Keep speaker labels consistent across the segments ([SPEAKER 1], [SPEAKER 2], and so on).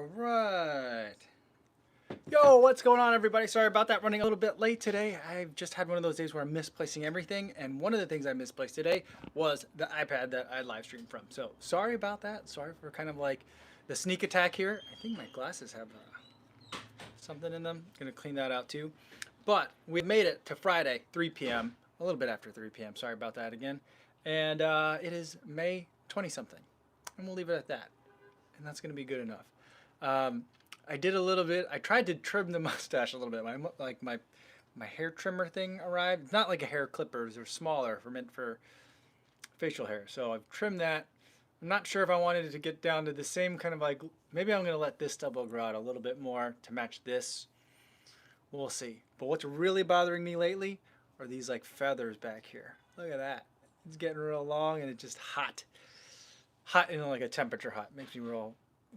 [SPEAKER 1] All right. Yo, what's going on, everybody? Sorry about that, running a little bit late today. I've just had one of those days where I'm misplacing everything, and one of the things I misplaced today was the iPad that I live streamed from. So sorry about that. Sorry for kind of like the sneak attack here. I think my glasses have something in them. Gonna clean that out too. But we made it to Friday, 3 p.m. A little bit after 3 p.m. Sorry about that again. And it is May 20 something, and we'll leave it at that. And that's gonna be good enough. I did a little bit. I tried to trim the mustache a little bit. My hair trimmer thing arrived. It's not like a hair clippers; they're smaller for meant for facial hair. So I've trimmed that. I'm not sure if I wanted it to get down to the same kind of like. Maybe I'm gonna let this stubble grow out a little bit more to match this. We'll see. But what's really bothering me lately are these like feathers back here. Look at that. It's getting real long and it's just hot. Hot in like a temperature hot. Makes me real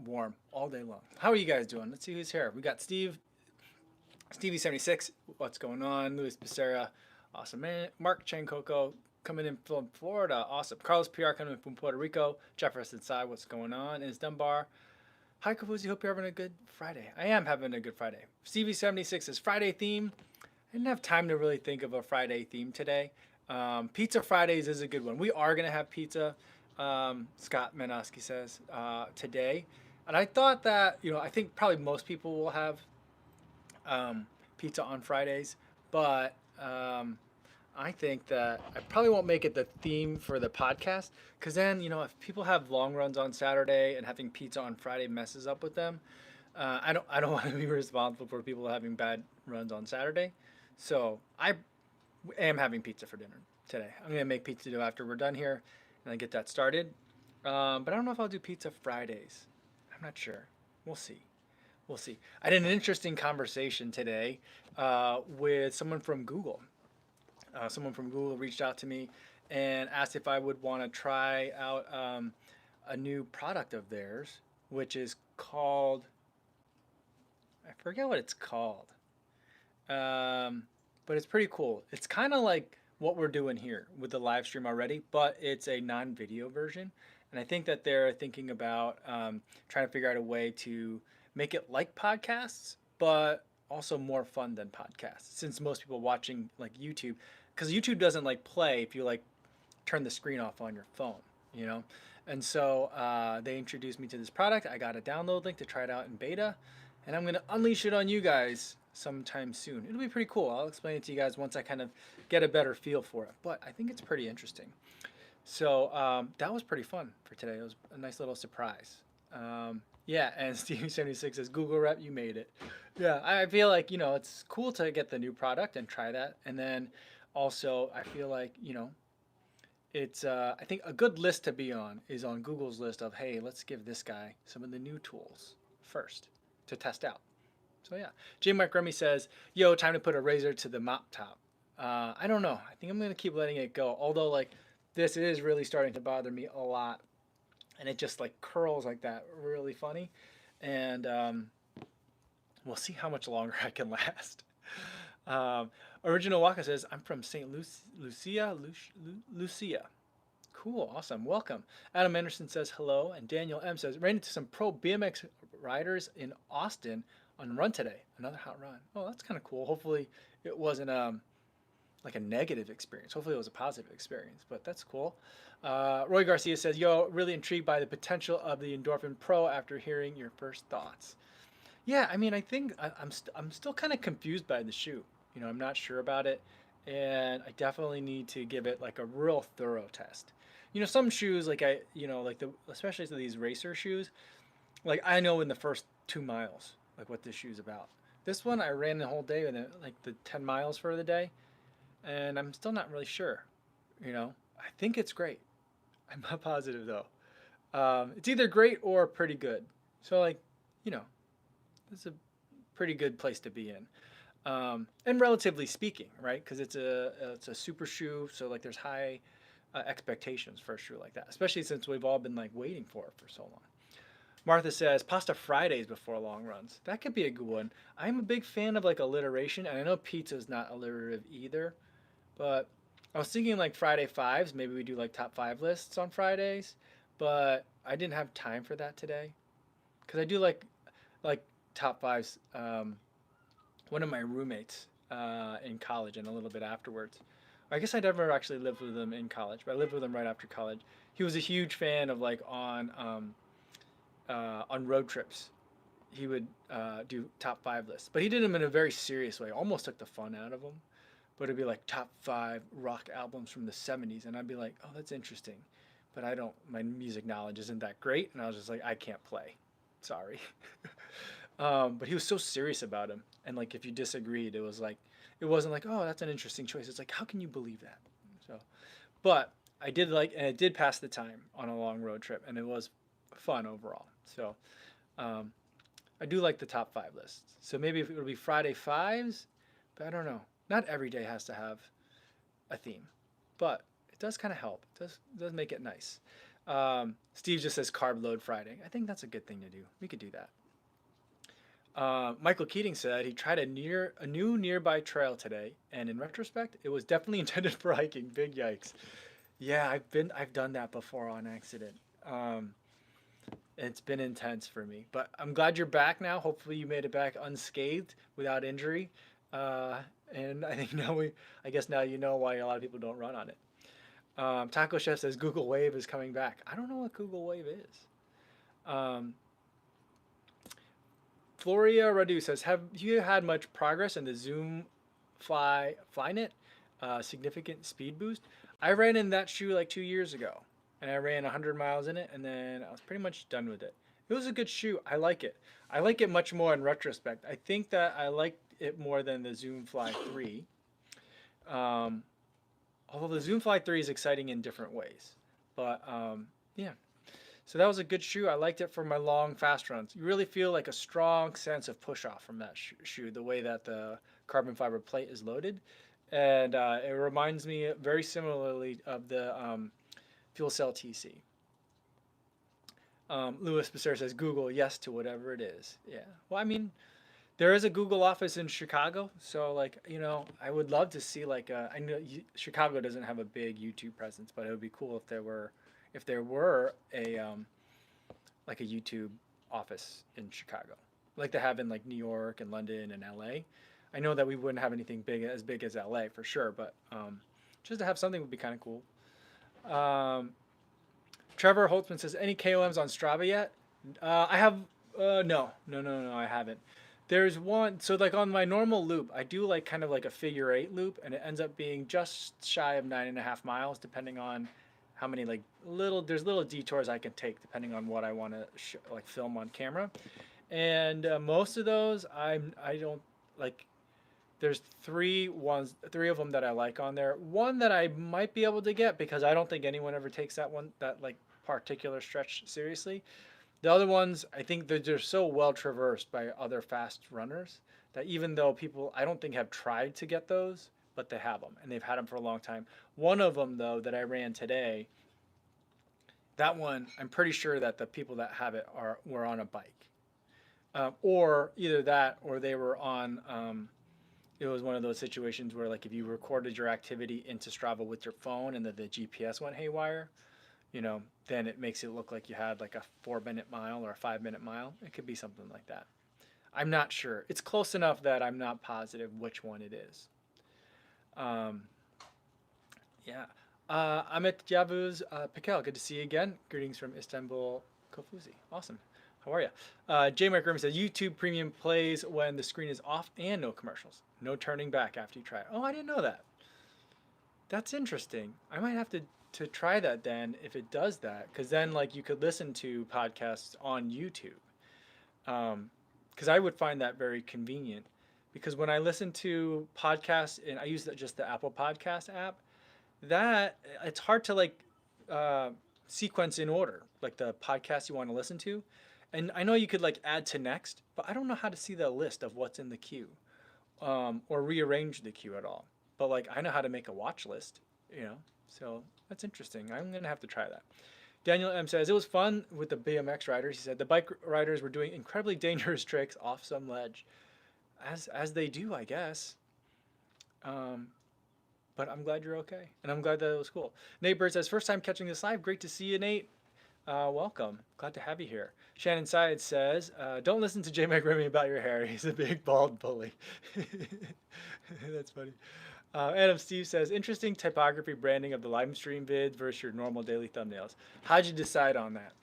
[SPEAKER 1] warm all day long. How are you guys doing? Let's see who's here. We got Stevie76. What's going on? Luis Becerra. Awesome, man. Mark Chancoco coming in from Florida. Awesome. Carlos PR coming in from Puerto Rico. Jefferson Side. What's going on? Is Dunbar. Hi, Kofuzi. Hope you're having a good Friday. I am having a good Friday. Stevie76 is Friday theme. I didn't have time to really think of a Friday theme today. Pizza Fridays is a good one. We are going to have pizza. Scott Manoski says today. And I thought that, I think probably most people will have pizza on Fridays, but I think that I probably won't make it the theme for the podcast because then, if people have long runs on Saturday and having pizza on Friday messes up with them, I don't want to be responsible for people having bad runs on Saturday. So I am having pizza for dinner today. I'm going to make pizza do after we're done here and I get that started. But I don't know if I'll do pizza Fridays. I'm not sure. We'll see. We'll see. I had an interesting conversation today with someone from Google. Someone from Google reached out to me and asked if I would want to try out a new product of theirs, which is called, I forget what it's called, but it's pretty cool. It's kind of like what we're doing here with the live stream already, but it's a non-video version. And I think that they're thinking about trying to figure out a way to make it like podcasts, but also more fun than podcasts. Since most people watching like YouTube, because YouTube doesn't like play if you like turn the screen off on your phone, you know? And so they introduced me to this product. I got a download link to try it out in beta, and I'm going to unleash it on you guys sometime soon. It'll be pretty cool. I'll explain it to you guys once I kind of get a better feel for it. But I think it's pretty interesting. So that was pretty fun for today. It was a nice little surprise. Yeah, and Stevie76 says, Google rep, you made it. Yeah, I feel like, it's cool to get the new product and try that. And then also, I feel like, it's, I think a good list to be on is on Google's list of, hey, let's give this guy some of the new tools first to test out. So yeah, J. Mike Remy says, yo, time to put a razor to the mop top. I don't know. I think I'm going to keep letting it go. Although, like, this is really starting to bother me a lot. And it just, like, curls like that. Really funny. And we'll see how much longer I can last. Original Waka says, I'm from St. Lucia. Cool, awesome, welcome. Adam Anderson says hello, and Daniel M says, ran into some pro BMX riders in Austin on run today. Another hot run. Oh, that's kind of cool. Hopefully it wasn't like a negative experience. Hopefully it was a positive experience, but that's cool. Roy Garcia says, yo, really intrigued by the potential of the Endorphin Pro after hearing your first thoughts. Yeah, I mean, I think I'm still kind of confused by the shoe. I'm not sure about it, and I definitely need to give it like a real thorough test. Some shoes like especially these racer shoes, like I know in the first 2 miles like what this shoe's about. This one I ran the whole day and like the 10 miles for the day, and I'm still not really sure. I think it's great. I'm not positive though. It's either great or pretty good. So like, it's a pretty good place to be in. And relatively speaking, right? Because it's a super shoe, so like there's high expectations for a shoe like that, especially since we've all been like waiting for it for so long. Martha says pasta Fridays before long runs. That could be a good one. I'm a big fan of like alliteration, and I know pizza is not alliterative either, but I was thinking like Friday fives. Maybe we do like top 5 lists on Fridays, but I didn't have time for that today because I do like like top fives. One of my roommates in college and a little bit afterwards. I guess I never actually lived with him in college, but I lived with him right after college. He was a huge fan of like on road trips. He would do top five lists, but he did them in a very serious way. Almost took the fun out of them. But it'd be like top five rock albums from the '70s, and I'd be like, oh, that's interesting, but I don't. My music knowledge isn't that great, and I was just like, I can't play. Sorry. But he was so serious about him, and like if you disagreed, it was like it wasn't like, oh, that's an interesting choice. It's like, how can you believe that? So, but I did like, and it did pass the time on a long road trip, and it was fun overall. So, um, I do like the top five lists. So maybe if it would be Friday fives, but I don't know. Not every day has to have a theme, but it does kind of help. It does make it nice. Steve just says carb load Friday. I think that's a good thing to do. We could do that. Michael Keating said he tried a new nearby trail today, and in retrospect, it was definitely intended for hiking. Big yikes! Yeah, I've done that before on accident. Um, it's been intense for me, but I'm glad you're back now. Hopefully, you made it back unscathed without injury. Uh, and I think I guess now you know why a lot of people don't run on it. Taco Chef says Google Wave is coming back. I don't know what Google Wave is. Um, Floria Radu says, have you had much progress in the Zoom Flynet? Significant speed boost. I ran in that shoe like 2 years ago, and I ran 100 miles in it, and then I was pretty much done with it. It was a good shoe. I like it. I like it much more in retrospect. I think that I liked it more than the Zoom Fly 3. Um, Although the Zoom Fly 3 is exciting in different ways. But yeah, so that was a good shoe. I liked it for my long, fast runs. You really feel like a strong sense of push off from that shoe, the way that the carbon fiber plate is loaded. And it reminds me very similarly of the Fuel Cell TC. Louis Becerra says, Google, yes to whatever it is. Yeah. Well, I mean, there is a Google office in Chicago, so like I would love to see like I know Chicago doesn't have a big YouTube presence, but it would be cool if there were a like a YouTube office in Chicago, like they have in like New York and London and LA. I know that we wouldn't have anything big as LA for sure, but just to have something would be kind of cool. Um, Trevor Holtzman says, any KOMs on Strava yet? I have no, I haven't. There's one, so like on my normal loop, I do like kind of like a figure eight loop, and it ends up being just shy of 9.5 miles, depending on how many like there's little detours I can take depending on what I want to like film on camera, and most of those I don't like. There's three of them that I like on there. One that I might be able to get because I don't think anyone ever takes that like particular stretch seriously. The other ones, I think they're so well traversed by other fast runners that even though people I don't think have tried to get those, but they have them and they've had them for a long time. One of them though that I ran today, that one I'm pretty sure that the people that have it were on a bike, or either that or they were on. It was one of those situations where like if you recorded your activity into Strava with your phone and the GPS went haywire, then it makes it look like you had like a 4 minute mile or a 5 minute mile. It could be something like that. I'm not sure. It's close enough that I'm not positive which one it is. Um, yeah. Amit Yavuz Pikel, good to see you again. Greetings from Istanbul, Kofuzi. Awesome. How are you? J. Mike Grimm says YouTube Premium plays when the screen is off and no commercials. No turning back after you try it. Oh, I didn't know that. That's interesting. I might have to try that then if it does that, because then like you could listen to podcasts on YouTube. Because I would find that very convenient. Because when I listen to podcasts and I use just the Apple Podcast app, that it's hard to like sequence in order, like the podcast you want to listen to. And I know you could like add to next, but I don't know how to see the list of what's in the queue, or rearrange the queue at all. But like I know how to make a watch list, So that's interesting. I'm gonna have to try that. Daniel M says it was fun with the BMX riders. He said the bike riders were doing incredibly dangerous tricks off some ledge, as they do, I guess. Um, but I'm glad you're okay, and I'm glad that it was cool. Nate Bird says first time catching this live. Great to see you, Nate. Welcome. Glad to have you here. Shannon Syed says, don't listen to J Mike Remy about your hair. He's a big bald bully. That's funny. Adam Steve says, interesting typography branding of the live stream vids versus your normal daily thumbnails. How'd you decide on that?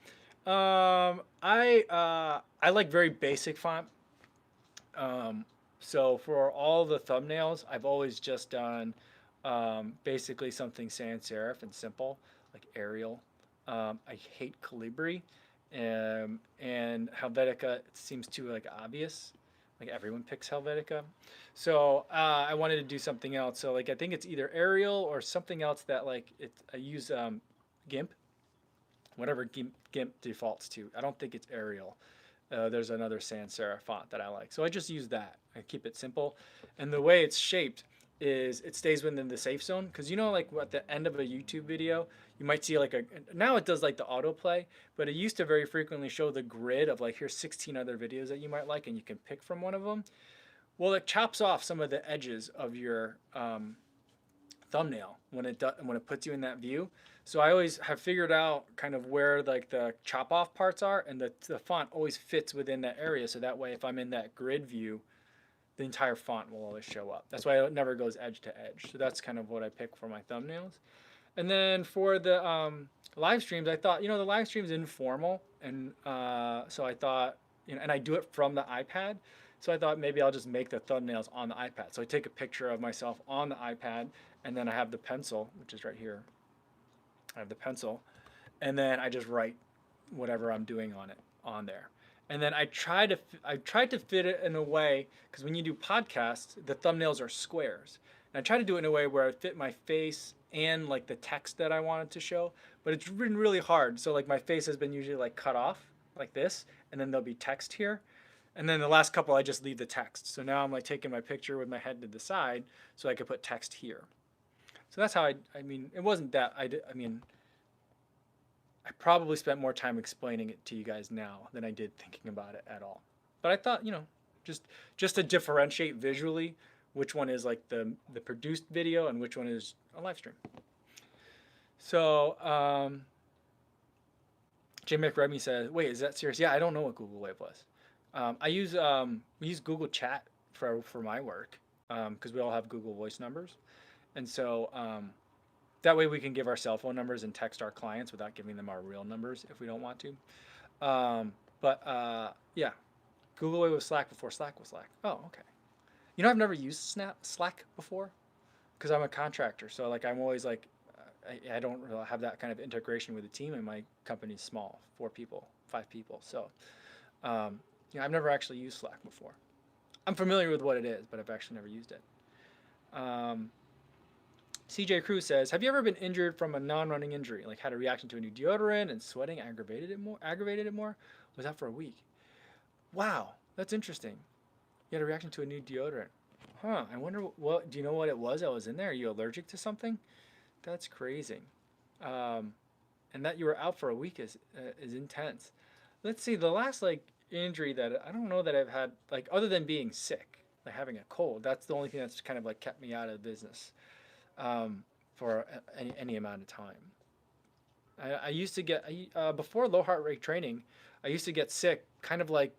[SPEAKER 1] I like very basic font. So for all the thumbnails, I've always just done basically something sans serif and simple, like Arial. I hate Calibri, and Helvetica seems too like obvious. Like everyone picks Helvetica, so I wanted to do something else. So like I think it's either Arial or something else that like I use GIMP, whatever GIMP defaults to. I don't think it's Arial. There's another sans serif font that I like. So I just use that. I keep it simple. And the way it's shaped is it stays within the safe zone. Because you know, like at the end of a YouTube video, you might see like now it does like the autoplay, but it used to very frequently show the grid of like here's 16 other videos that you might like and you can pick from one of them. Well, it chops off some of the edges of your thumbnail when it puts you in that view. So I always have figured out kind of where like the chop off parts are, and the font always fits within that area. So that way, if I'm in that grid view, the entire font will always show up. That's why it never goes edge to edge. So that's kind of what I pick for my thumbnails. And then for the live streams, I thought, the live stream's informal, and so I thought, and I do it from the iPad. So I thought maybe I'll just make the thumbnails on the iPad. So I take a picture of myself on the iPad, and then I have the pencil, which is right here. I have the pencil, and then I just write whatever I'm doing on there. And then I tried to fit it in a way, because when you do podcasts, the thumbnails are squares. And I try to do it in a way where it fit my face and like the text that I wanted to show, but it's been really hard. So like my face has been usually like cut off like this, and then there'll be text here. And then the last couple I just leave the text. So now I'm like taking my picture with my head to the side so I could put text here. So that's how I mean, it wasn't that I mean, I probably spent more time explaining it to you guys now than I did thinking about it at all. But I thought, just to differentiate visually which one is like the produced video and which one is a live stream. So J McRemy says, "Wait, is that serious?" Yeah, I don't know what Google Wave was. We use Google Chat for my work because we all have Google Voice numbers, and so that way we can give our cell phone numbers and text our clients without giving them our real numbers if we don't want to. Yeah, Google Wave was Slack before Slack was Slack. Oh, okay. I've never used Slack before because I'm a contractor. So like I'm always like, I don't really have that kind of integration with the team, and my company's small, 4 people, 5 people. So I've never actually used Slack before. I'm familiar with what it is, but I've actually never used it. CJ Cruz says, "Have you ever been injured from a non-running injury, like had a reaction to a new deodorant and sweating aggravated it more? Was that for a week? Wow, that's interesting. You had a reaction to a new deodorant. Huh, I wonder do you know what it was that was in there? Are you allergic to something? That's crazy. And that you were out for a week is intense. Let's see, the last like injury that I don't know that I've had, like other than being sick, like having a cold, that's the only thing that's kind of like kept me out of business for any amount of time. I used to get, before low heart rate training, I used to get sick kind of like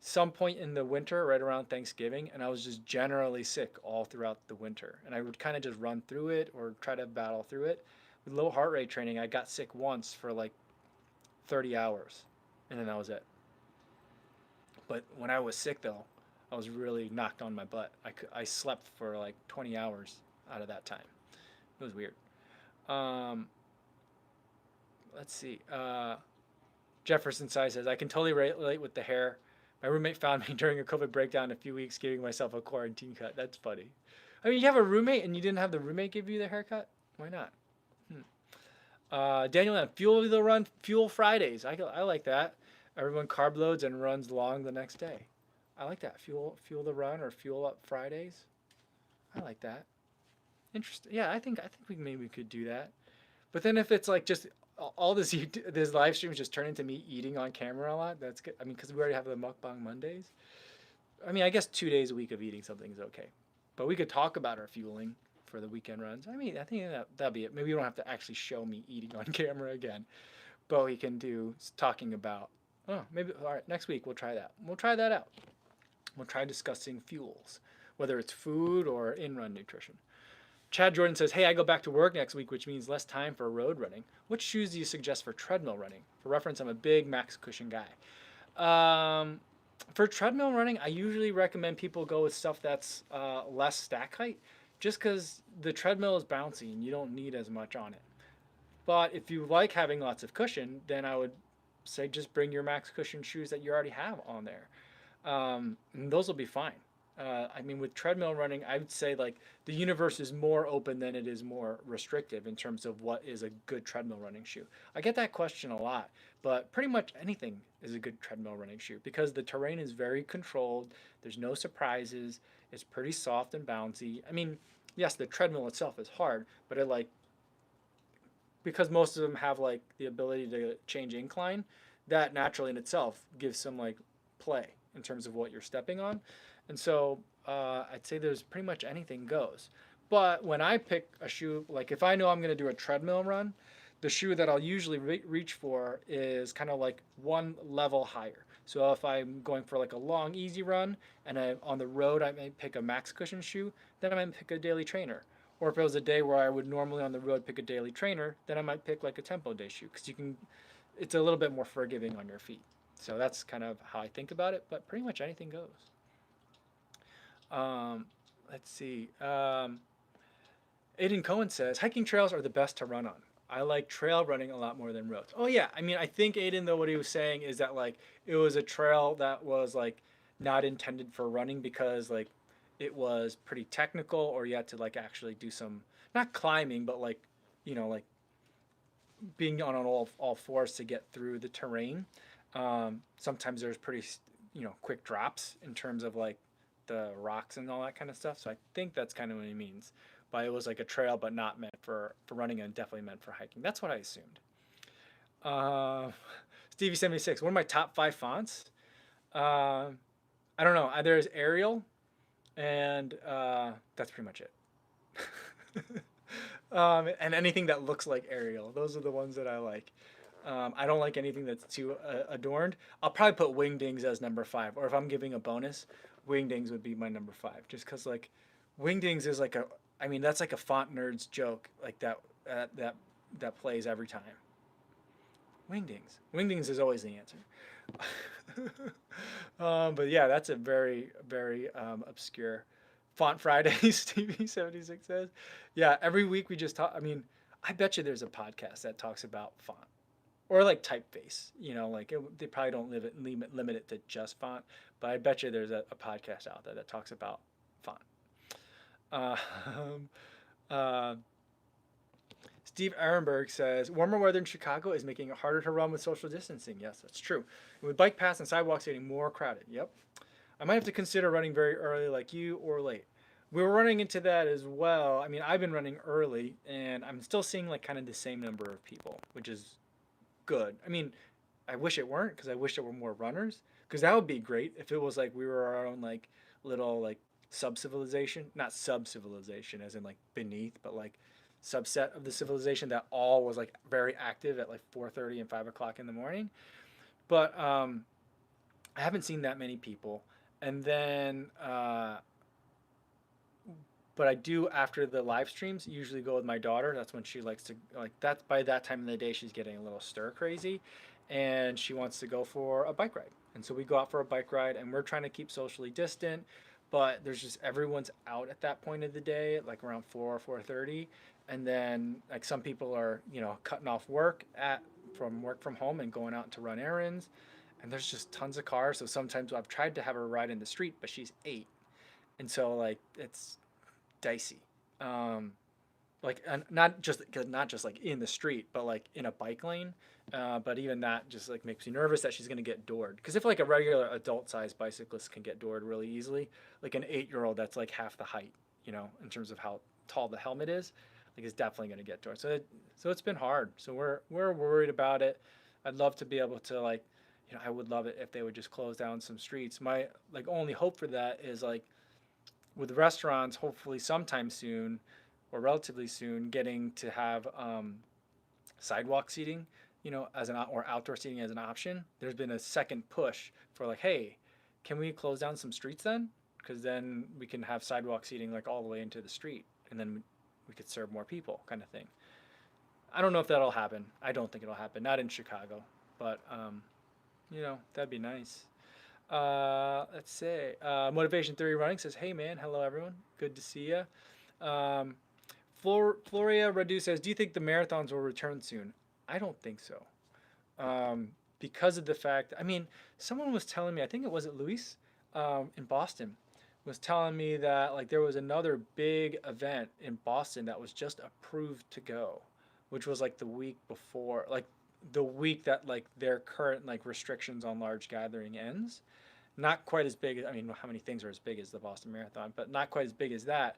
[SPEAKER 1] some point in the winter, right around Thanksgiving, and I was just generally sick all throughout the winter. And I would kind of just run through it or try to battle through it. With low heart rate training, I got sick once for like 30 hours, and then that was it. But when I was sick, though, I was really knocked on my butt. I slept for like 20 hours out of that time. It was weird. Let's see. Jefferson Sai says, I can totally relate with the hair. My roommate found me during a COVID breakdown a few weeks giving myself a quarantine cut. That's funny. I mean, you have a roommate and you didn't have the roommate give you the haircut? Why not? Daniel, fuel the run, fuel Fridays. I like that. Everyone carb loads and runs long the next day. I like that. Fuel the run or fuel up Fridays. I like that. Interesting. Yeah, I think we could do that. But then if it's like just all this live streams just turn into me eating on camera a lot, that's good. I mean, because we already have the mukbang Mondays. I mean, I guess 2 days a week of eating something is okay. But we could talk about our fueling for the weekend runs. I mean, I think that'll be it. Maybe you don't have to actually show me eating on camera again. but we can do talking about, oh, maybe, all right, next week we'll try that. We'll try that out. We'll try discussing fuels, whether it's food or in run nutrition. Chad Jordan says, hey, I go back to work next week, which means less time for road running. What shoes do you suggest for treadmill running? For reference, I'm a big max cushion guy. For treadmill running, I usually recommend people go with stuff that's less stack height, just because the treadmill is bouncy and you don't need as much on it. But if you like having lots of cushion, then I would say just bring your max cushion shoes that you already have on there. And those will be fine. I mean, with treadmill running, I would say like the universe is more open than it is more restrictive in terms of what is a good treadmill running shoe. I get that question a lot, but pretty much anything is a good treadmill running shoe because the terrain is very controlled. There's no surprises. It's pretty soft and bouncy. I mean, yes, the treadmill itself is hard, but it like because most of them have like the ability to change incline, that naturally in itself gives some like play in terms of what you're stepping on. And so I'd say there's pretty much anything goes. But when I pick a shoe, like if I know I'm going to do a treadmill run, the shoe that I'll usually reach for is kind of like one level higher. So if I'm going for like a long, easy run and on the road I might pick a max cushion shoe, then I might pick a daily trainer. Or if it was a day where I would normally on the road pick a daily trainer, then I might pick like a tempo day shoe because you can, it's a little bit more forgiving on your feet. So that's kind of how I think about it, but pretty much anything goes. Um, let's see. Aiden Cohen says hiking trails are the best to run on. I like trail running a lot more than roads. Oh yeah, I mean I think Aiden though what he was saying is that like it was a trail that was like not intended for running because like it was pretty technical or you had to like actually do some not climbing but like like being on all fours to get through the terrain. Sometimes there's pretty quick drops in terms of like the rocks and all that kind of stuff. So I think that's kind of what he means. But it was like a trail, but not meant for running and definitely meant for hiking. That's what I assumed. Uh, Stevie76, one of my top 5 fonts. Uh, I don't know. Either is Arial, and that's pretty much it. And anything that looks like Arial. Those are the ones that I like. I don't like anything that's too adorned. I'll probably put Wingdings as number 5, or if I'm giving a bonus, Wingdings would be my number 5, just because like Wingdings is like a, I mean that's like a font nerd's joke like that plays every time. Wingdings is always the answer. But yeah, that's a very very obscure font Fridays. TV76 says, yeah. Every week we just talk. I mean, I bet you there's a podcast that talks about font or like typeface. Like they probably don't limit it to just font, but I bet you there's a podcast out there that talks about font. Uh, uh, Steve Ehrenberg says warmer weather in Chicago is making it harder to run with social distancing. Yes, that's true. With bike paths and sidewalks getting more crowded. Yep. I might have to consider running very early like you or late. We were running into that as well. I mean, I've been running early and I'm still seeing like kind of the same number of people, which is good. I mean, I wish it weren't because I wish there were more runners because that would be great if it was like we were our own like little like sub civilization, not sub civilization as in like beneath, but like subset of the civilization that all was like very active at like 4:30 and 5 o'clock in the morning. But I haven't seen that many people, and then but I do after the live streams usually go with my daughter. That's when she likes to like that. By that time of the day, she's getting a little stir crazy, and she wants to go for a bike ride. And so we go out for a bike ride, and we're trying to keep socially distant. But there's just everyone's out at that point of the day, like around 4:30, and then like some people are cutting off work from home and going out to run errands, and there's just tons of cars. So sometimes I've tried to have her ride in the street, but she's 8, and so like it's dicey. Um, like not just like in the street, but like in a bike lane. But even that just like makes me nervous that she's gonna get doored. Because if like a regular adult-sized bicyclist can get doored really easily, like an 8-year-old that's like half the height, in terms of how tall the helmet is, like is definitely gonna get doored. So it's been hard. So we're worried about it. I'd love to be able to like, I would love it if they would just close down some streets. My like only hope for that is like with restaurants, hopefully sometime soon or relatively soon, getting to have sidewalk seating as or outdoor seating as an option, there's been a second push for like, hey, can we close down some streets then? Because then we can have sidewalk seating like all the way into the street, and then we could serve more people, kind of thing. I don't know if that'll happen. I don't think it'll happen. Not in Chicago, but that'd be nice. Let's say Motivation Theory Running says, "Hey man, hello everyone, good to see you." Um, Floria Radu says, "Do you think the marathons will return soon?" I don't think so, because of the fact. I mean, someone was telling me. I think it was Luis, in Boston, was telling me that like there was another big event in Boston that was just approved to go, which was like the week before, like the week that like their current like restrictions on large gathering ends. Not quite as big. I mean, how many things are as big as the Boston Marathon? But not quite as big as that.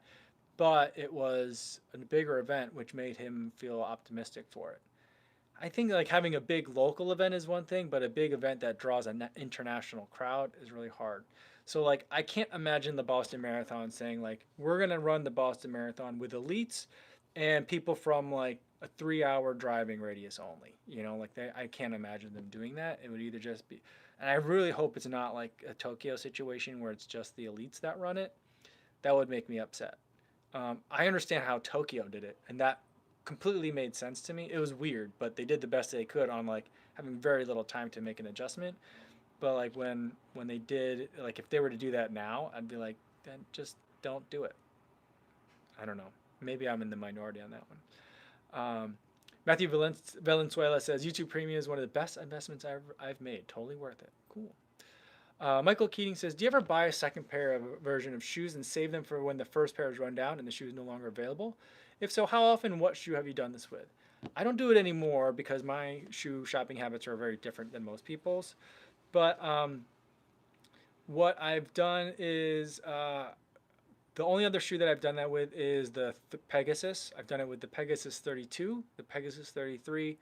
[SPEAKER 1] But it was a bigger event, which made him feel optimistic for it. I think like having a big local event is one thing, but a big event that draws an international crowd is really hard. So like I can't imagine the Boston Marathon saying like we're gonna run the Boston Marathon with elites and people from like a 3 hour driving radius only. I can't imagine them doing that. It would either just be, and I really hope it's not like a Tokyo situation where it's just the elites that run it. That would make me upset. I understand how Tokyo did it, and that completely made sense to me. It was weird, but they did the best they could on like having very little time to make an adjustment. But like when they did, like if they were to do that now, I'd be like, then just don't do it. I don't know. Maybe I'm in the minority on that one. Matthew Valenzuela says YouTube Premium is one of the best investments I've made. Totally worth it. Cool. Michael Keating says, "Do you ever buy a second pair of a version of shoes and save them for when the first pair is run down and the shoe is no longer available? If so, how often? What shoe have you done this with?" I don't do it anymore because my shoe shopping habits are very different than most people's. But what I've done is the only other shoe that I've done that with is the Pegasus. I've done it with the Pegasus 32, the Pegasus 33,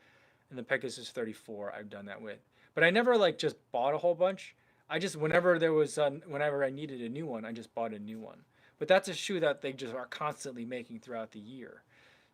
[SPEAKER 1] and the Pegasus 34. I've done that with. But I never like just bought a whole bunch. I just whenever I needed a new one, I just bought a new one. But that's a shoe that they just are constantly making throughout the year.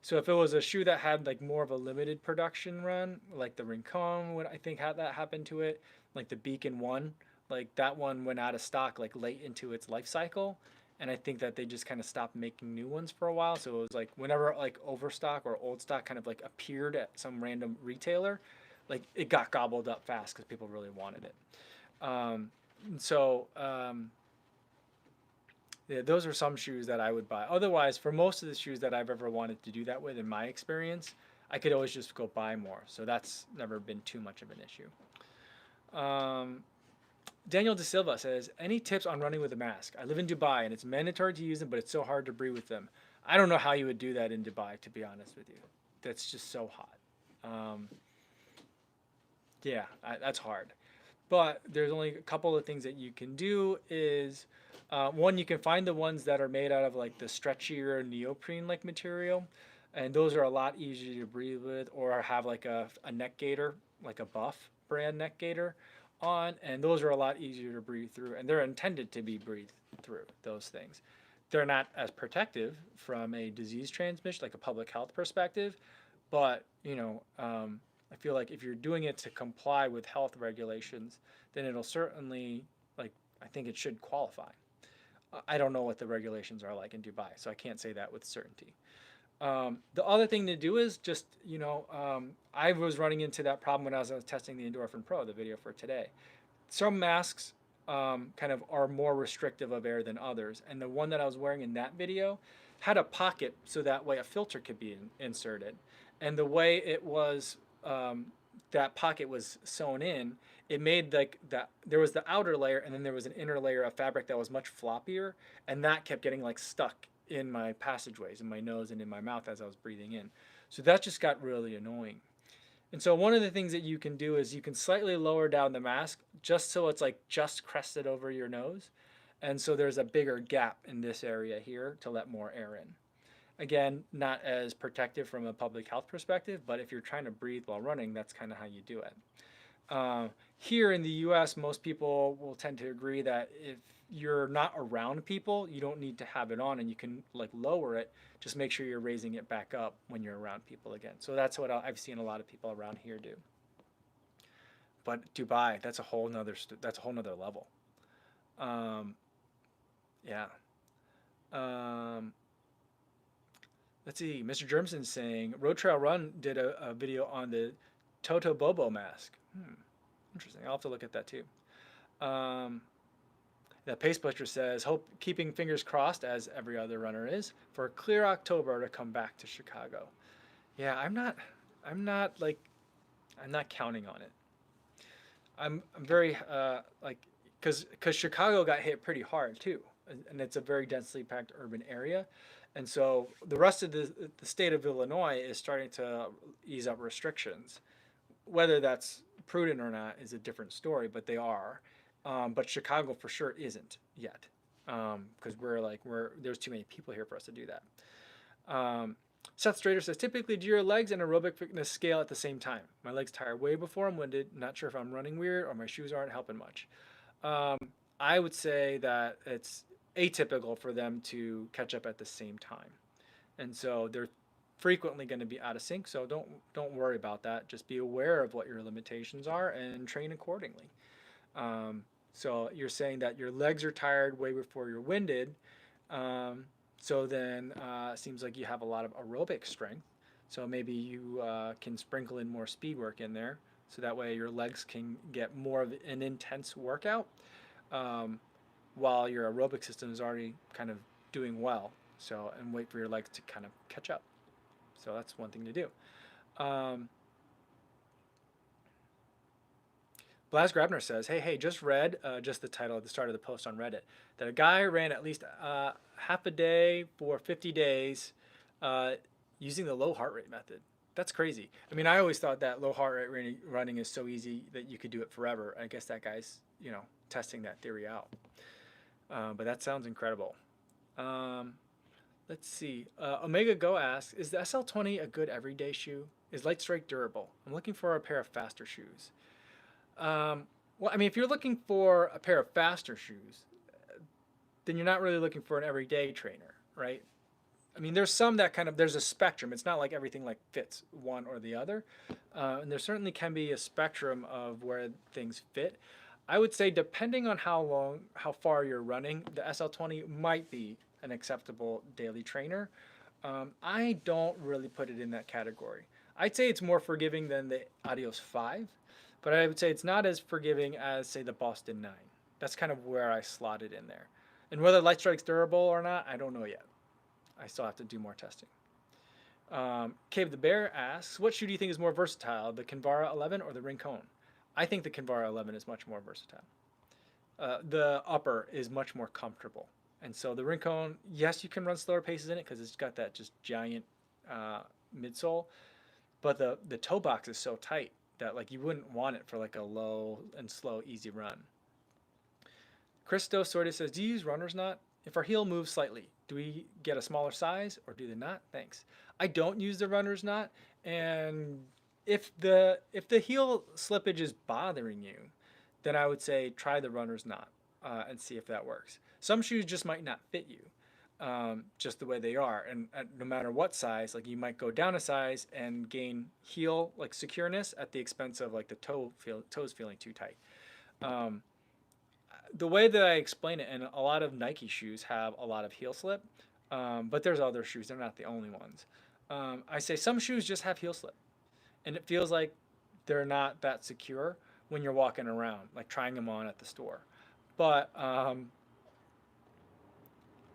[SPEAKER 1] So if it was a shoe that had like more of a limited production run, like the Rincon, would I think had that happen to it, like the Beacon One, like that one went out of stock like late into its life cycle, and I think that they just kind of stopped making new ones for a while. So it was like whenever like overstock or old stock kind of like appeared at some random retailer, like it got gobbled up fast because people really wanted it. Um, so yeah, those are some shoes that I would buy. Otherwise, for most of the shoes that I've ever wanted to do that with, in my experience, I could always just go buy more. So that's never been too much of an issue. Um, Daniel De Silva says, "Any tips on running with a mask? I live in Dubai and it's mandatory to use them, but it's so hard to breathe with them." I don't know how you would do that in Dubai, to be honest with you. That's just so hot. Um, yeah, that's hard. But there's only a couple of things that you can do is one, you can find the ones that are made out of like the stretchier neoprene like material, and those are a lot easier to breathe with, or have like a neck gaiter, like a Buff brand neck gaiter on, and those are a lot easier to breathe through, and they're intended to be breathed through, those things. They're not as protective from a disease transmission, like a public health perspective, but I feel like if you're doing it to comply with health regulations, then it'll certainly, like, I think it should qualify. I don't know what the regulations are like in Dubai, so I can't say that with certainty. The other thing to do is just, I was running into that problem when I was testing the Endorphin Pro, the video for today. Some masks kind of are more restrictive of air than others, and the one that I was wearing in that video had a pocket so that way a filter could be inserted. And the way it was, that pocket was sewn in, it made like that there was the outer layer and then there was an inner layer of fabric that was much floppier, and that kept getting like stuck in my passageways, in my nose and in my mouth as I was breathing in. So that just got really annoying. And so one of the things that you can do is you can slightly lower down the mask just so it's like just crested over your nose. And so there's a bigger gap in this area here to let more air in. Again, not as protective from a public health perspective, but if you're trying to breathe while running, that's kind of how you do it. Here in the US, most people will tend to agree that if you're not around people, you don't need to have it on, and you can like lower it. Just make sure you're raising it back up when you're around people again. So that's what I've seen a lot of people around here do. but Dubai, that's a whole nother level. Um, yeah. Um, let's see. Mr. Germson saying Road Trail Run did a video on the Toto Bobo mask. Interesting. I'll have to look at that too. Um, the Pace Butcher says, hope keeping fingers crossed as every other runner is for a clear October to come back to Chicago. Yeah, I'm not like I'm not counting on it. I'm very like because Chicago got hit pretty hard too, and it's a very densely packed urban area, and so the rest of the state of Illinois is starting to ease up restrictions. Whether that's prudent or not is a different story, but they are. But Chicago for sure isn't yet, because we're there's too many people here for us to do that. Um, Seth Strader says, typically do your legs and aerobic fitness scale at the same time. My legs tire way before I'm winded. Not sure if I'm running weird or my shoes aren't helping much. Um, I would say that it's atypical for them to catch up at the same time. And so they're frequently going to be out of sync. So don't worry about that. Just be aware of what your limitations are and train accordingly. So you're saying that your legs are tired way before you're winded. So then it seems like you have a lot of aerobic strength. So maybe you can sprinkle in more speed work in there. So that way your legs can get more of an intense workout um, while your aerobic system is already kind of doing well. So, and wait for your legs to kind of catch up. So that's one thing to do. Um, Blas Grabner says, hey, just read just the title at the start of the post on Reddit that a guy ran at least half a day for 50 days uh, using the low heart rate method. That's crazy. I mean, I always thought that low heart rate running is so easy that you could do it forever. I guess that guy's, testing that theory out. But that sounds incredible. Um, let's see. Omega Go asks, is the SL20 a good everyday shoe? Is Light Strike durable? I'm looking for a pair of faster shoes. Well, I mean, if you're looking for a pair of faster shoes, then you're not really looking for an everyday trainer, right? I mean, there's some that there's a spectrum. It's not like everything like fits one or the other. And there certainly can be a spectrum of where things fit. I would say depending on how far you're running, the SL20 might be an acceptable daily trainer. I don't really put it in that category. I'd say it's more forgiving than the Adios 5, but I would say it's not as forgiving as, say, the Boston 9. That's kind of where I slot it in there. And whether Light Strike's durable or not, I don't know yet. I still have to do more testing. Cave the Bear asks, what shoe do you think is more versatile, the Kinvara 11 or the Rincon? I think the Kinvara 11 is much more versatile. The upper is much more comfortable. And so the Rincon, yes, you can run slower paces in it because it's got that just giant midsole. But the toe box is so tight that like you wouldn't want it for like a low and slow, easy run. Christo Sorta says, do you use runner's knot? If our heel moves slightly, do we get a smaller size or do they not? Thanks. I don't use the runner's knot, and if the heel slippage is bothering you, then I would say try the runner's knot and see if that works. Some shoes just might not fit you, just the way they are, and no matter what size, like you might go down a size and gain heel like secureness at the expense of like the toes feeling too tight. The way that I explain it, and a lot of Nike shoes have a lot of heel slip, but there's other shoes. They're not the only ones. I say some shoes just have heel slip, and it feels like they're not that secure when you're walking around, like trying them on at the store. But I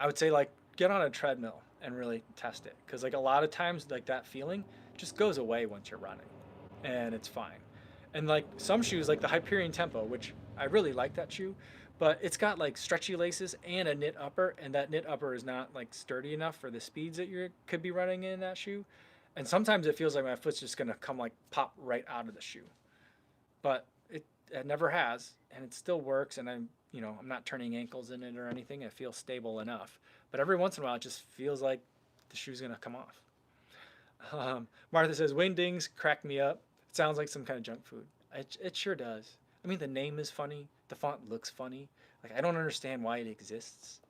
[SPEAKER 1] would say like get on a treadmill and really test it, because like a lot of times like that feeling just goes away once you're running, and it's fine. And like some shoes, like the Hyperion Tempo, which I really like that shoe, but it's got like stretchy laces and a knit upper, and that knit upper is not like sturdy enough for the speeds that you could be running in that shoe. And sometimes it feels like my foot's just gonna come like pop right out of the shoe, but it never has, and it still works. And I'm not turning ankles in it or anything. It feels stable enough, but every once in a while, it just feels like the shoe's gonna come off. Martha says, wingdings crack me up. It sounds like some kind of junk food. It sure does. I mean, the name is funny. The font looks funny. Like, I don't understand why it exists.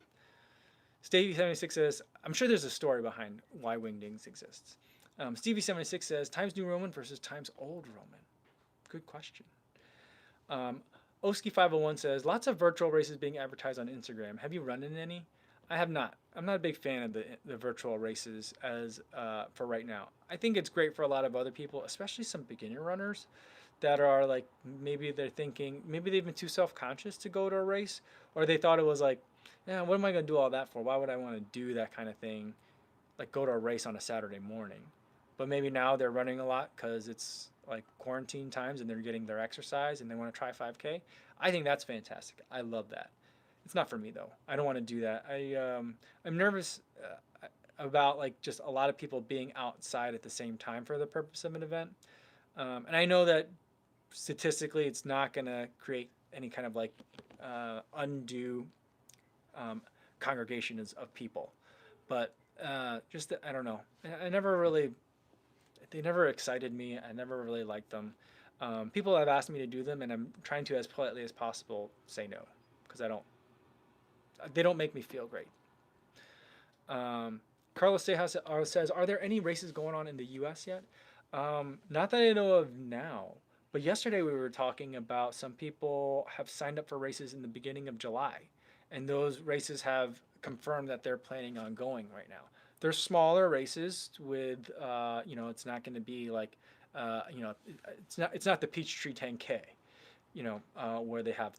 [SPEAKER 1] Stevie76 says, I'm sure there's a story behind why wingdings exists. Stevie76 says, Times New Roman versus Times Old Roman. Good question. Um, Oski501 says, lots of virtual races being advertised on Instagram. Have you run in any? I have not. I'm not a big fan of the virtual races as for right now. I think it's great for a lot of other people, especially some beginner runners that are like maybe they're thinking maybe they've been too self-conscious to go to a race, or they thought it was like, yeah, what am I going to do all that for? Why would I want to do that kind of thing, like go to a race on a Saturday morning? But maybe now they're running a lot because it's like quarantine times and they're getting their exercise and they want to try 5K. I think that's fantastic. I love that. It's not for me though. I don't want to do that. I'm nervous about like just a lot of people being outside at the same time for the purpose of an event. And I know that statistically, it's not going to create any kind of like undue um, congregation of people. But just I don't know. I never really they never excited me. I never really liked them. People have asked me to do them, and I'm trying to as politely as possible say no because I don't. They don't make me feel great. Um, Carlos Tejas says, "Are there any races going on in the U.S. yet?" Not that I know of now, but yesterday we were talking about some people have signed up for races in the beginning of July, and those races have confirmed that they're planning on going right now. They're smaller races with, it's not going to be like, it's not the Peachtree 10K, where they have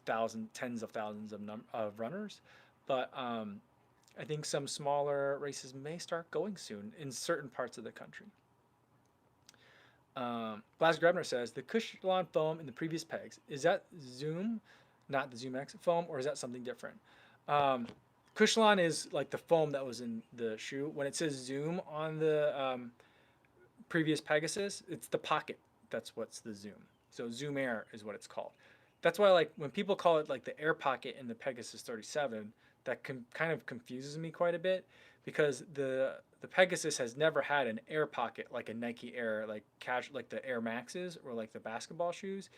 [SPEAKER 1] tens of thousands of runners, but I think some smaller races may start going soon in certain parts of the country. Blas Grebner says the Cushlon foam in the previous pegs, is that Zoom, not the Zoom X foam, or is that something different? Cushlon is like the foam that was in the shoe. When it says Zoom on the previous Pegasus, it's the pocket. That's what's the Zoom. So Zoom Air is what it's called. That's why like when people call it like the air pocket in the Pegasus 37, that kind of confuses me quite a bit because the Pegasus has never had an air pocket like a Nike Air, like like the Air Maxes or like the basketball shoes.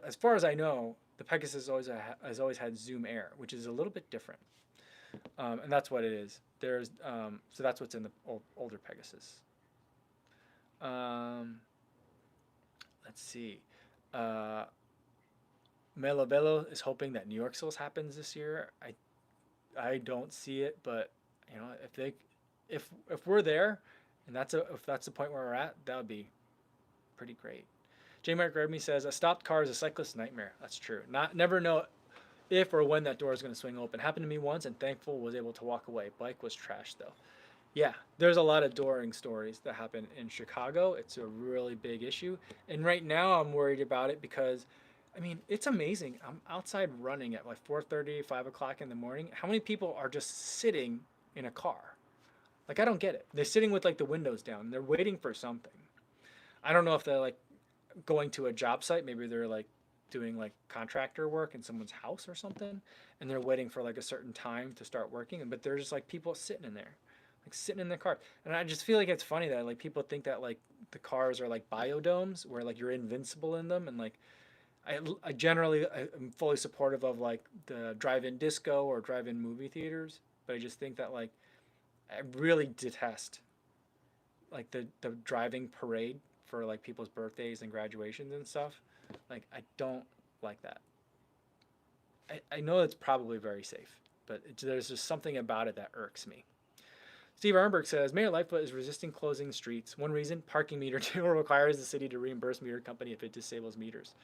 [SPEAKER 1] As far as I know, the Pegasus has always had Zoom Air, which is a little bit different, and that's what it is. So that's what's in the older Pegasus. Um, let's see. Uh, Melovelo is hoping that New York Souls happens this year. I don't see it, but if we're there, and if that's the point where we're at, that would be pretty great. J. Mark Redme says a stopped car is a cyclist's nightmare. That's true. Never know if or when that door is going to swing open. Happened to me once, and thankful was able to walk away. Bike was trash though. Yeah, there's a lot of dooring stories that happen in Chicago. It's a really big issue, and right now I'm worried about it because I mean, it's amazing. I'm outside running at like 4:30, 5 o'clock in the morning. How many people are just sitting in a car? Like, I don't get it. They're sitting with like the windows down. They're waiting for something. I don't know if they're like going to a job site. Maybe they're like doing like contractor work in someone's house or something, and they're waiting for like a certain time to start working. But there's just like people sitting in there, like sitting in their car. And I just feel like it's funny that like people think that like the cars are like biodomes where like you're invincible in them and like I generally am fully supportive of like the drive-in disco or drive-in movie theaters, but I just think that like I really detest like the driving parade for like people's birthdays and graduations and stuff. Like I don't like that. I know it's probably very safe, but there's just something about it that irks me. Steve Arnberg says Mayor Lightfoot is resisting closing streets. One reason: parking meter deal requires the city to reimburse meter company if it disables meters.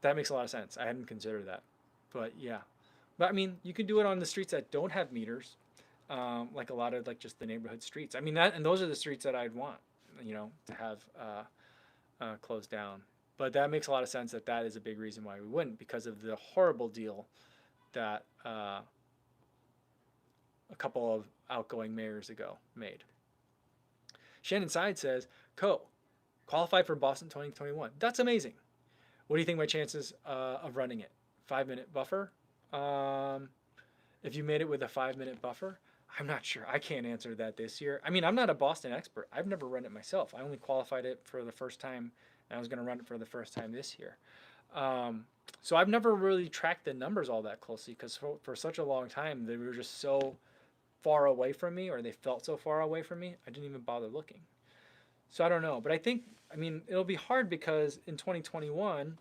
[SPEAKER 1] That makes a lot of sense. I hadn't considered that, but yeah. But I mean, you can do it on the streets that don't have meters, like a lot of like just the neighborhood streets. I mean that, and those are the streets that I'd want, to have closed down. But that makes a lot of sense that that is a big reason why we wouldn't, because of the horrible deal that a couple of outgoing mayors ago made. Shannon Side says, qualified for Boston 2021. That's amazing. What do you think my chances of running it? 5 minute buffer? If you made it with a 5 minute buffer, I'm not sure. I can't answer that this year. I mean, I'm not a Boston expert. I've never run it myself. I only qualified it for the first time, and I was going to run it for the first time this year. So I've never really tracked the numbers all that closely because for such a long time, they were just so far away from me, or they felt so far away from me, I didn't even bother looking. So I don't know. But I mean, it'll be hard because in 2021,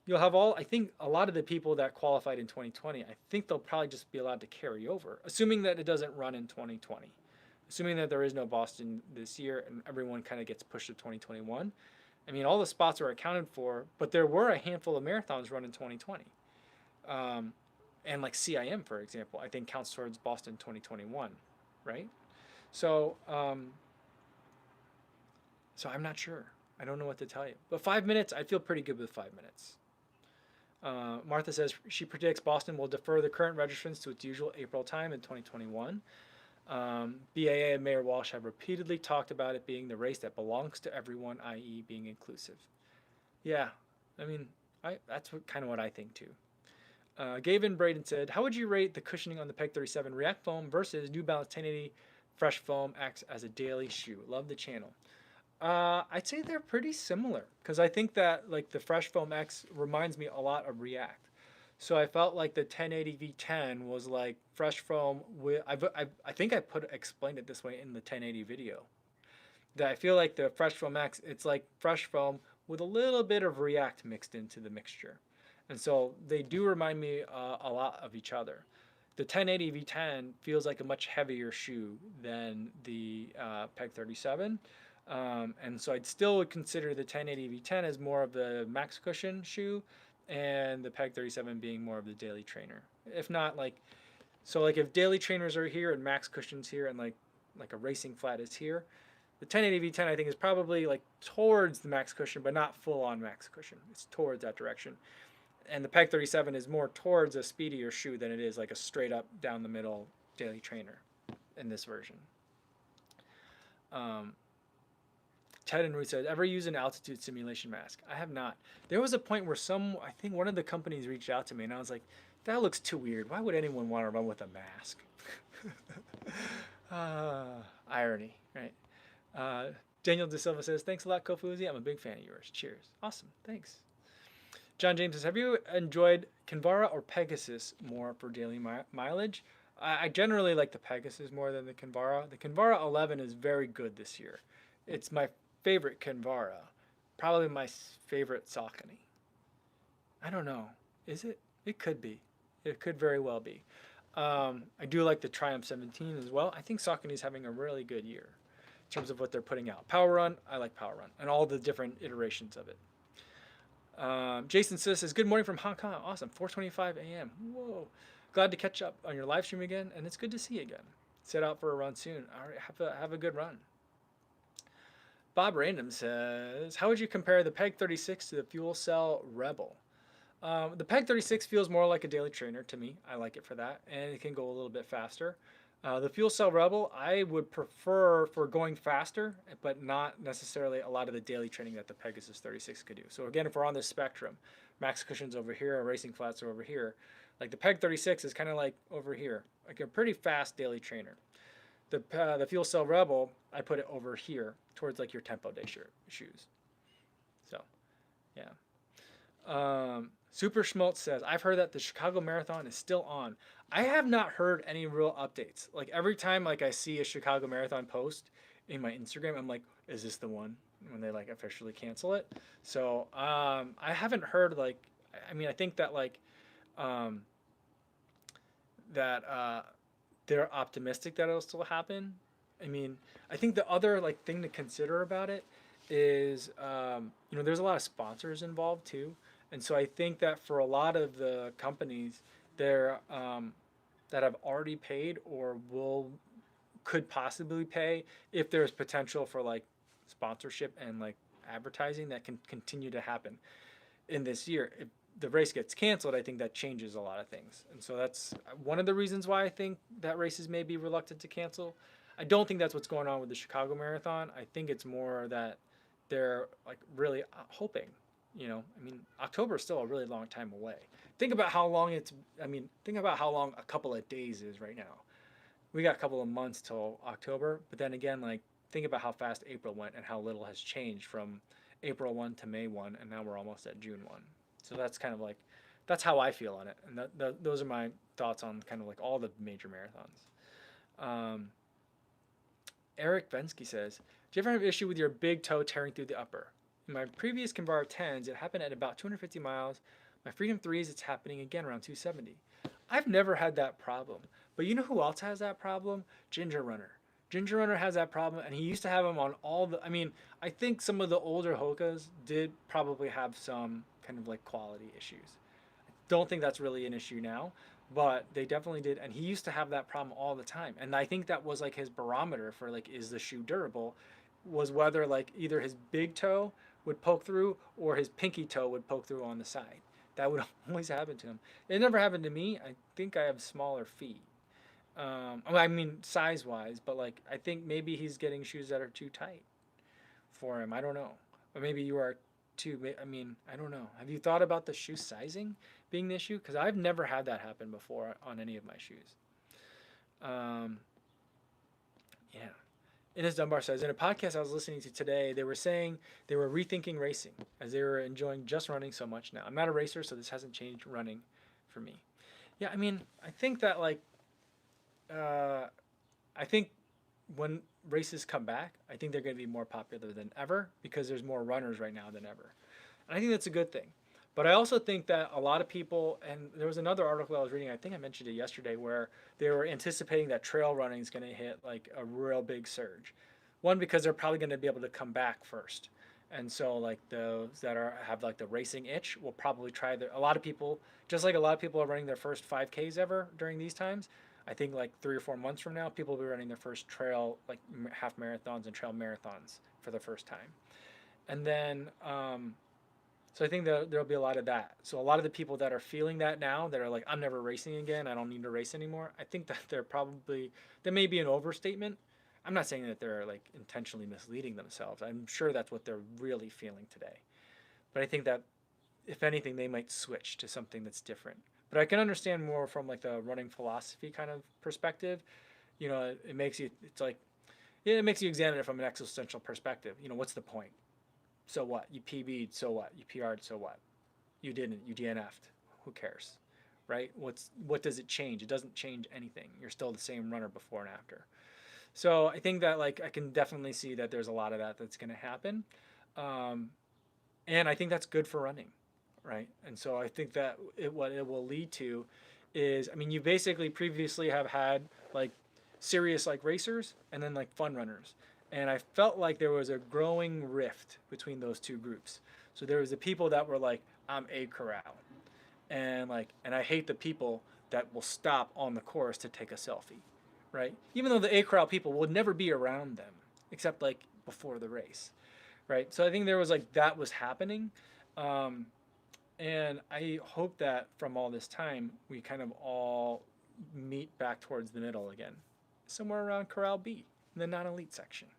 [SPEAKER 1] you'll have all, I think a lot of the people that qualified in 2020, I think they'll probably just be allowed to carry over, assuming that it doesn't run in 2020. Assuming that there is no Boston this year and everyone kind of gets pushed to 2021. I mean, all the spots are accounted for, but there were a handful of marathons run in 2020. Um, and like CIM, for example, I think counts towards Boston 2021, right? So, so I'm not sure. I don't know what to tell you. But 5 minutes, I feel pretty good with 5 minutes. Martha says she predicts Boston will defer the current registrants to its usual April time in 2021. BAA and Mayor Walsh have repeatedly talked about it being the race that belongs to everyone, i.e., being inclusive. Yeah, I mean, that's kind of what I think too. Gavin Braden said, "How would you rate the cushioning on the Peg 37 React Foam versus New Balance 1080 Fresh Foam X as a daily shoe?" Love the channel. I'd say they're pretty similar because I think that like the Fresh Foam X reminds me a lot of React. So I felt like the 1080 V10 was like Fresh Foam with I think I explained it this way in the 1080 video. That I feel like the Fresh Foam X, it's like Fresh Foam with a little bit of React mixed into the mixture. And so they do remind me a lot of each other. The 1080 V10 feels like a much heavier shoe than the Peg 37. And so I'd still consider the 1080 V10 as more of the max cushion shoe and the Peg 37 being more of the daily trainer. If not like, so like if daily trainers are here and max cushions here and like a racing flat is here, the 1080 V10 I think is probably like towards the max cushion, but not full on max cushion. It's towards that direction. And the Peg 37 is more towards a speedier shoe than it is like a straight up down the middle daily trainer in this version. Ted and Ruth said, "Ever use an altitude simulation mask?" I have not. There was a point where I think one of the companies reached out to me and I was like, that looks too weird. Why would anyone want to run with a mask? Irony, right? Daniel De Silva says, "Thanks a lot, Kofuzi. I'm a big fan of yours. Cheers." Awesome. Thanks. John James says, "Have you enjoyed Kinvara or Pegasus more for daily mileage?" I generally like the Pegasus more than the Kinvara. The Kinvara 11 is very good this year. It's my favorite Kinvara. Probably my favorite Saucony. I don't know. Is it? It could be. It could very well be. I do like the Triumph 17 as well. I think Saucony's having a really good year in terms of what they're putting out. Power Run, I like Power Run and all the different iterations of it. Jason says, "Good morning from Hong Kong." Awesome. 4:25 a.m. Whoa. Glad to catch up on your live stream again, and it's good to see you again. Set out for a run soon. All right, have a good run. Bob Random says, "How would you compare the Peg 36 to the Fuel Cell Rebel?" The Peg 36 feels more like a daily trainer to me. I like it for that, and it can go a little bit faster. The Fuel Cell Rebel, I would prefer for going faster, but not necessarily a lot of the daily training that the Pegasus 36 could do. So again, if we're on this spectrum, max cushions over here, racing flats are over here. Like the Peg 36 is kind of like over here, like a pretty fast daily trainer. The Fuel Cell Rebel, I put it over here towards like your tempo day shoes. So, yeah. Super Schmaltz says, "I've heard that the Chicago Marathon is still on." I have not heard any real updates. Like every time like I see a Chicago Marathon post in my Instagram, I'm like, is this the one when they like officially cancel it? So I haven't heard like, I mean, I think that like they're optimistic that it'll still happen. I mean, I think the other like thing to consider about it is there's a lot of sponsors involved too. And so I think that for a lot of the companies that have already paid or could possibly pay, if there's potential for like sponsorship and like advertising that can continue to happen in this year. If the race gets canceled, I think that changes a lot of things. And so that's one of the reasons why I think that races may be reluctant to cancel. I don't think that's what's going on with the Chicago Marathon. I think it's more that they're like really hoping. I mean, October is still a really long time away. Think about how long a couple of days is right now. We got a couple of months till October, but then again, like think about how fast April went and how little has changed from April 1 to May 1, and now we're almost at June 1. So that's kind of like, that's how I feel on it. And those are my thoughts on kind of like all the major marathons. Eric Bensky says, "Do you ever have an issue with your big toe tearing through the upper?" In my previous Kinvara 10s, it happened at about 250 miles. My Freedom 3s, it's happening again around 270. I've never had that problem. But you know who else has that problem? Ginger Runner. Ginger Runner has that problem, and he used to have them on all the. I mean, I think some of the older Hokas did probably have some kind of like quality issues. Don't think that's really an issue now, but they definitely did. And he used to have that problem all the time. And I think that was like his barometer for like, is the shoe durable? Was whether like either his big toe would poke through or his pinky toe would poke through on the side. That would always happen to him. It never happened to me. I think I have smaller feet. I mean, size wise, but like, I think maybe he's getting shoes that are too tight for him. I don't know. Or maybe you are too. I mean, I don't know. Have you thought about the shoe sizing being the issue? Because I've never had that happen before on any of my shoes. Um, yeah. Ines Dunbar says, in a podcast I was listening to today, they were saying they were rethinking racing as they were enjoying just running so much now. I'm not a racer, so this hasn't changed running for me. Yeah, I mean, I think that like, uh, I think when races come back, I think they're going to be more popular than ever because there's more runners right now than ever. And I think that's a good thing. But I also think that a lot of people, and there was another article I was reading, I think I mentioned it yesterday, where they were anticipating that trail running is going to hit like a real big surge. One, because they're probably going to be able to come back first. And so like those that are have like the racing itch will probably try a lot of people, just like a lot of people are running their first 5Ks ever during these times. I think like 3 or 4 months from now, people will be running their first trail, like half marathons and trail marathons for the first time. And then so I think that there'll be a lot of that. So a lot of the people that are feeling that now, that are like, I'm never racing again, I don't need to race anymore. I think that that may be an overstatement. I'm not saying that they're like intentionally misleading themselves. I'm sure that's what they're really feeling today. But I think that if anything, they might switch to something that's different. But I can understand more from like the running philosophy kind of perspective. It makes you, it's like, yeah, it makes you examine it from an existential perspective. What's the point? So what? You PB'd, so what? You PR'd, so what? You didn't, you DNF'd. Who cares? Right? What does it change? It doesn't change anything. You're still the same runner before and after. So I think that like I can definitely see that there's a lot of that that's going to happen, um, and I think that's good for running, right? And so I think that what it will lead to is, I mean, you basically previously have had like serious like racers and then like fun runners. And I felt like there was a growing rift between those two groups. So there was the people that were like, I'm a corral. And I hate the people that will stop on the course to take a selfie, right? Even though the a corral people would never be around them except like before the race, right? So I think there was like that was happening. Um, and I hope that from all this time, we kind of all meet back towards the middle again, somewhere around Corral B, in the non elite section.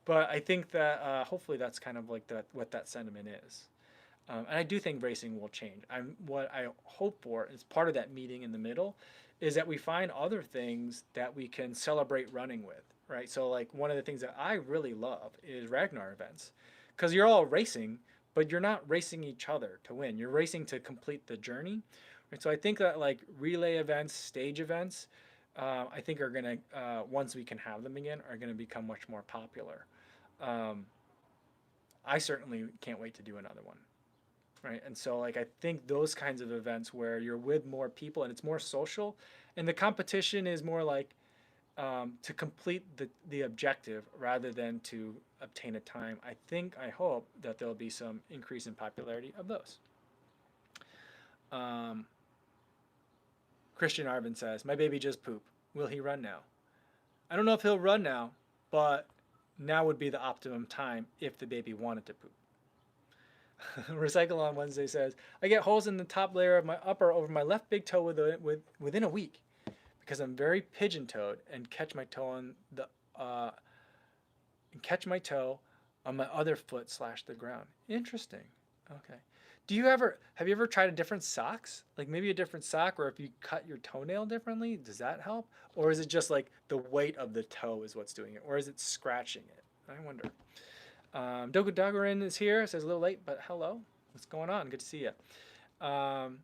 [SPEAKER 1] But I think that hopefully that's kind of like what that sentiment is. And I do think racing will change. What I hope for is part of that meeting in the middle is that we find other things that we can celebrate running with, right? So like one of the things that I really love is Ragnar events, because you're all racing, but you're not racing each other to win. You're racing to complete the journey. Right? So I think that like relay events, stage events, I think are gonna once we can have them again, are gonna become much more popular. Um, I certainly can't wait to do another one, right? And so like I think those kinds of events where you're with more people and it's more social, and the competition is more like to complete the objective rather than to obtain a time. I hope that there'll be some increase in popularity of those. Um, Christian Arvin says, "My baby just pooped. Will he run now?" I don't know if he'll run now, but now would be the optimum time if the baby wanted to poop. Recycle on Wednesday says, I get holes in the top layer of my upper over my left big toe within a week because I'm very pigeon toed and catch my toe uh, on my other foot / the ground. Interesting. Okay. Have you ever tried a different socks? Like maybe a different sock, or if you cut your toenail differently, does that help? Or is it just like the weight of the toe is what's doing it? Or is it scratching it? I wonder. Dogu Dagarin is here. It says a little late, but hello. What's going on? Good to see you. Um,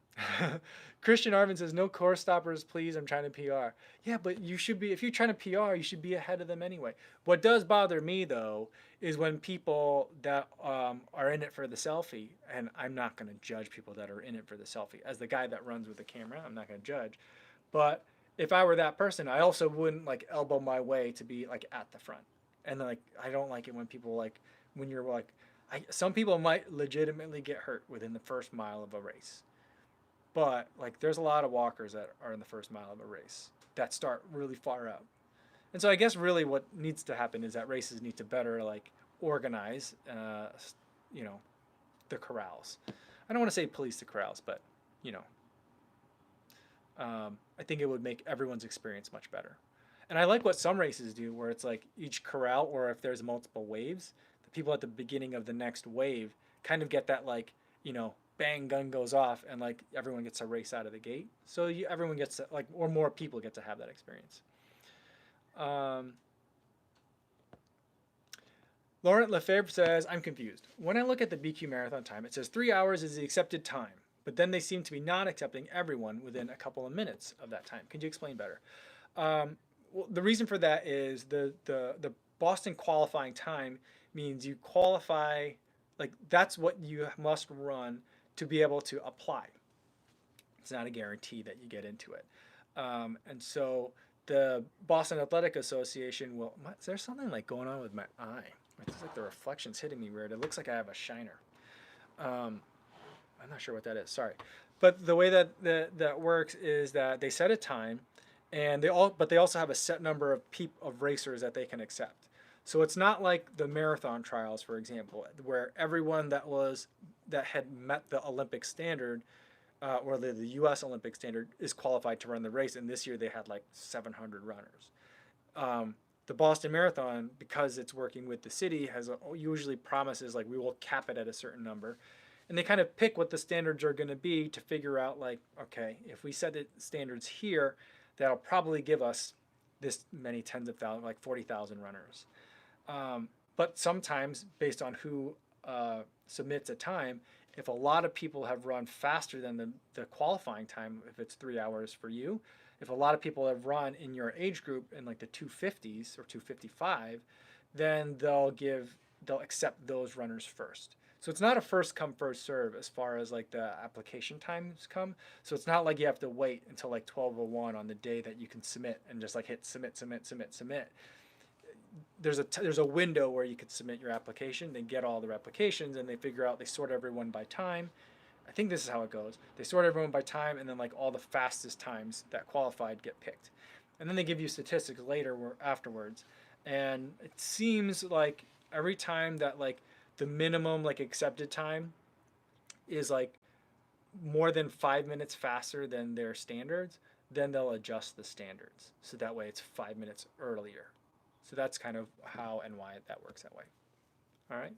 [SPEAKER 1] Christian Arvin says, no core stoppers, please. I'm trying to PR. Yeah, but you should be, if you're trying to PR, you should be ahead of them anyway. What does bother me, though, is when people that are in it for the selfie, and I'm not going to judge people that are in it for the selfie. As the guy that runs with the camera, I'm not going to judge. But if I were that person, I also wouldn't like elbow my way to be like at the front. And like, I don't like it when people like, when you're like, some people might legitimately get hurt within the first mile of a race. But like there's a lot of walkers that are in the first mile of a race that start really far out. And so I guess really what needs to happen is that races need to better like organize, you know, the corrals. I don't want to say police the corrals, but you know, I think it would make everyone's experience much better. And I like what some races do, where it's like each corral, or if there's multiple waves, the people at the beginning of the next wave kind of get that like, you know, bang, gun goes off, and like everyone gets a race out of the gate. So everyone gets to, like, or more people get to have that experience. Um, Laurent Lefebvre says, I'm confused. When I look at the BQ marathon time, it says 3 hours is the accepted time, but then they seem to be not accepting everyone within a couple of minutes of that time. Could you explain better? Well, the reason for that is the Boston qualifying time means you qualify, like that's what you must run to be able to apply. It's not a guarantee that you get into it. And so the Boston Athletic Association will. Is there something like going on with my eye? It's like the reflection's hitting me weird. It looks like I have a shiner. Um, I'm not sure what that is. Sorry, but the way that works is that they set a time, and they also have a set number of racers that they can accept. So it's not like the marathon trials, for example, where everyone that had met the Olympic standard, or the U.S. Olympic standard, is qualified to run the race. And this year they had like 700 runners. The Boston Marathon, because it's working with the city, usually promises like we will cap it at a certain number, and they kind of pick what the standards are going to be to figure out like, okay, if we set the standards here, that'll probably give us this many tens of thousands, like 40,000 runners. But sometimes, based on who submits a time, if a lot of people have run faster than the qualifying time, if it's 3 hours for you, if a lot of people have run in your age group in like the 250s or 255, then they'll accept those runners first. So it's not a first come first serve as far as like the application times come. So it's not like you have to wait until like 12:01 on the day that you can submit and just like hit submit, submit, submit, submit. There's a window where you could submit your application. They get all their applications and they figure out, they sort everyone by time. I think this is how it goes. They sort everyone by time, and then like all the fastest times that qualified get picked, and then they give you statistics later afterwards. And it seems like every time that like the minimum like accepted time is like more than 5 minutes faster than their standards, then they'll adjust the standards so that way it's 5 minutes earlier. So that's kind of how and why that works that way. All right.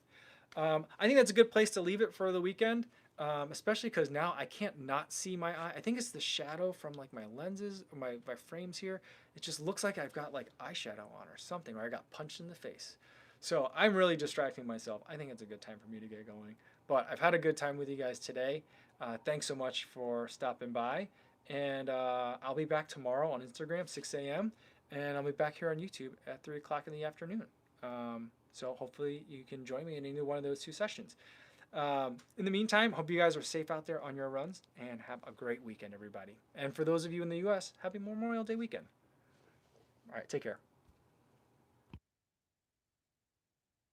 [SPEAKER 1] I think that's a good place to leave it for the weekend, especially because now I can't not see my eye. I think it's the shadow from like my lenses, or my frames here. It just looks like I've got like eyeshadow on or something, or I got punched in the face. So I'm really distracting myself. I think it's a good time for me to get going. But I've had a good time with you guys today. Thanks so much for stopping by. And I'll be back tomorrow on Instagram, 6 a.m. And I'll be back here on YouTube at 3 o'clock in the afternoon. So hopefully you can join me in either one of those two sessions. In the meantime, hope you guys are safe out there on your runs, and have a great weekend, everybody. And for those of you in the U.S., happy Memorial Day weekend. All right, take care.